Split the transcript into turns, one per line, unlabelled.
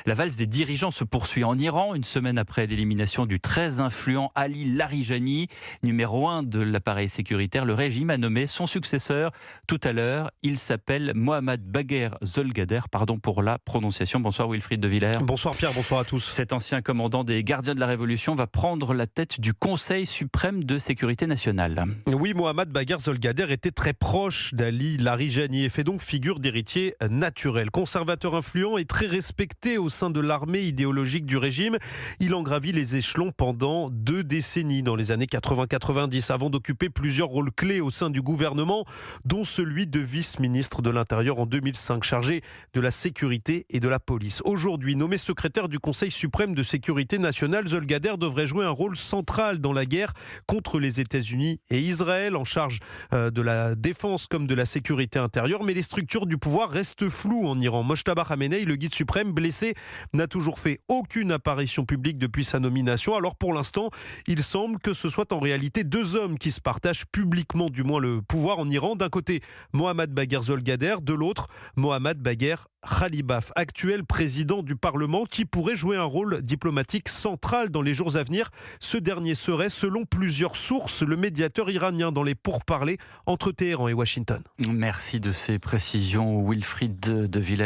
La valse des dirigeants se poursuit en Iran, une semaine après l'élimination du très influent Ali Larijani, numéro 1 de l'appareil sécuritaire. Le régime a nommé son successeur tout à l'heure. Il s'appelle Mohammad Bagher Zolgader, pardon pour la prononciation. Bonsoir Wilfried de Villers.
Bonsoir Pierre, bonsoir à tous.
Cet ancien commandant des gardiens de la Révolution va prendre la tête du Conseil suprême de sécurité nationale.
Oui, Mohammad Bagher Zolgader était très proche d'Ali Larijani et fait donc figure d'héritier naturel. Conservateur influent et très respecté au sein de l'armée idéologique du régime, il en gravit les échelons pendant 2 décennies dans les années 80-90 avant d'occuper plusieurs rôles clés au sein du gouvernement, dont celui de vice-ministre de l'Intérieur en 2005, chargé de la sécurité et de la police. Aujourd'hui, nommé secrétaire du Conseil suprême de sécurité nationale, Zolgader devrait jouer un rôle central dans la guerre contre les États-Unis et Israël, en charge de la défense comme de la sécurité intérieure, mais les structures du pouvoir restent floues en Iran. Mojtaba Khamenei, le guide suprême blessé, n'a toujours fait aucune apparition publique depuis sa nomination. Alors pour l'instant, il semble que ce soit en réalité 2 hommes qui se partagent publiquement du moins le pouvoir en Iran. D'un côté, Mohammad Bagher Zolgader, de l'autre, Mohammad Bagher Khalibaf, actuel président du Parlement, qui pourrait jouer un rôle diplomatique central dans les jours à venir. Ce dernier serait, selon plusieurs sources, le médiateur iranien dans les pourparlers entre Téhéran et Washington.
Merci de ces précisions, Wilfried de Villers.